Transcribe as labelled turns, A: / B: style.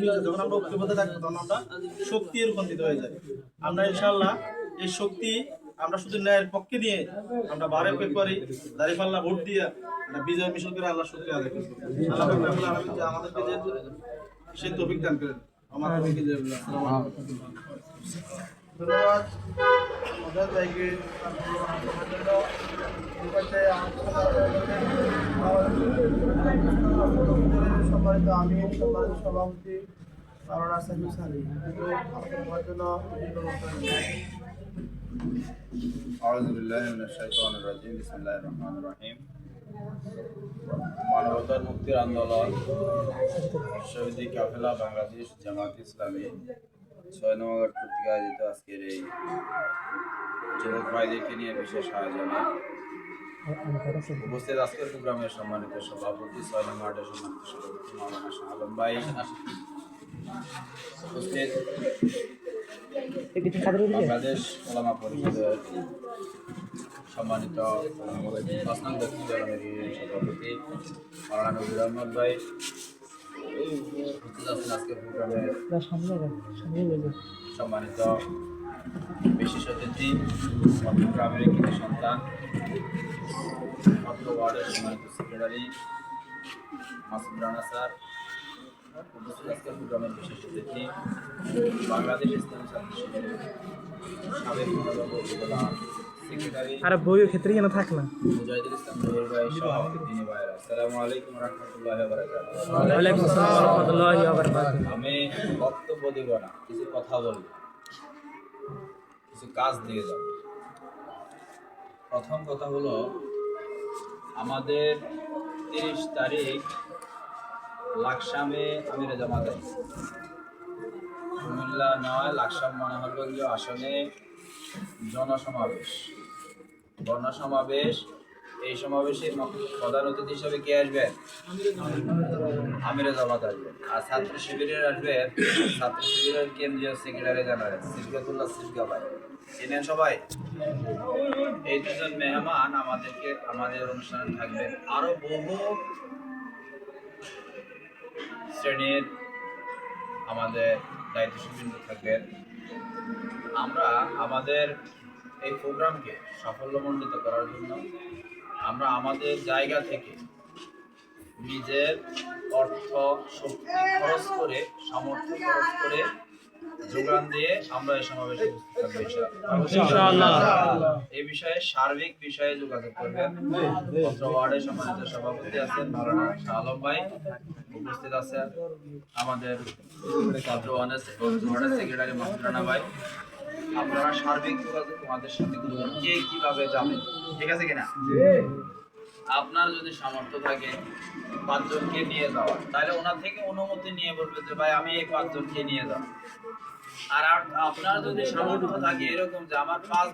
A: Future যখন আমরা ঐক্যবদ্ধ থাকবো তখন আমরা শক্তি রূপান্তরিত হয়ে যায়। আমরা ইনশাআল্লাহ এই শক্তি আমরা শুধু ন্যায়ের পক্ষে নিয়ে আমরা বারে পেপারি দাঁড়িপাল্লা ভোট দিয়ে আমরা বিজয় মিশন করে আল্লাহ শক্তি আদায় করবো। আল্লাহ রাব্বুল আলামিন যে আমাদেরকে যে সেই তৌফিক দান করেন। আমাদেরকে যে আসসালামু আলাইকুম। ধন্যবাদ মজাদ ভাইকে সম্মানিত আমি সম্মানিত সভাপতি মাওলানা সাইফুল সালিম
B: আউযু বিল্লাহি মিনাশ শাইতানির রাজিম বিসমিল্লাহির রহমানির রহিম। মানবতার মুক্তির আন্দোলন শহীদি কাফেলা বাংলাদেশ জামাত ইসলামী ৬ নভেম্বর কর্তৃক আয়োজিত আজকের এই যুবক ভাইদেরকে নিয়ে বিশেষ আয়োজনে উপস্থিত আজকের প্রোগ্রামের সম্মানিত সভাপতি ৬ নং ওয়ার্ডের সম্মানিত সভাপতি মাওলানা শাহ আলম ভাই, উপস্থিত বাংলাদেশ ওলামা পরিষদের সম্মানিত ৫ নং দক্ষিণ জেলার সভাপতি মাওলানা নজরুল আহমদ ভাই, উপস্থিত আছেন আজকের প্রোগ্রামের সম্মানিত বিশেষ অতিথি অত্র গ্রামের একটি সন্তান, অত্র ওয়ার্ডের সম্মানিত সেক্রেটারি মাসুদ রানা স্যার, উপস্থিত আজকের প্রোগ্রামের বিশেষ অতিথি বাংলাদেশ ইসলামী ছাত্র শিবিরের সাবেক উপজেলা সেক্রেটারি
C: আর বইয়ের ক্ষেত্রে কেন থাক না
B: মুজাহিদুল ইসলাম জহির ভাই সহ তিনি ভাইরা, আসসালামু আলাইকুম রাহমাতুল্লাহি ওয়া বারাকাতুহু।
C: ওয়ালাইকুম আসসালাম ওয়া রাহমাতুল্লাহি ওয়া বারাকাতুহু।
B: আমি বক্তব্য দেব না, কিছু কথা বলবো, কিছু কাজ দিয়ে যাব। প্রথম কথা হলো আমাদের 30 তারিখ লাকসামে আমিরে জামাত আছে, কুমিল্লা নয় লাকসাম মনোহরগঞ্জ আসনে জনসমাবেশ, গণসমাবেশ। এই সমাবেশে প্রধান অতিথি হিসেবে কে আসবেন? আমিরে জামাত আসবেন। আর ছাত্র শিবিরের আসবেন ছাত্র শিবিরের কেন্দ্রীয় সেক্রেটারি জেনারেল সিফাতুল্লাহ সিফা ভাই, চিনেন সবাই? এই দুজন মেহমান আমাদের অনুষ্ঠানে থাকবেন। আরো বহু শ্রেণীর আমাদের দায়িত্বশীল থাকবেন। আমরা আমাদের এই প্রোগ্রামকে সাফল্যমণ্ডিত করার জন্য আমরা আমাদের জায়গা থেকে নিজের অর্থ শক্তি খরচ করে, সামর্থ্য খরচ করে যোগান দিয়ে আমরা এই সমাবেশে ইনশাআল্লাহ এই বিষয়ে সার্বিক বিষয়ে যোগাযোগ করবেন। অত্র ওয়ার্ডের সম্মানিত সভাপতি আছেন মাওলানা শাহ আলম ভাই, উপস্থিত আছেন আমাদের ছাত্র ওয়ার্ডের সেক্রেটারি মাসুদ রানা ভাই। আপনারা সার্বিক যোগাযোগ আমাদের সাথে করবেন, কে কিভাবে যাবেন, ঠিক আছে কিনা? আপনার যদি সামর্থ্য থাকে 5 জনকে নিয়ে যাওয়ার, তাহলে ওনার থেকে অনুমতি নিয়ে বলবে যে ভাই আমি এই 5 জনকে নিয়ে যাব। আর আপনার যদি সামর্থ্য থাকে এরকম যে আমার 5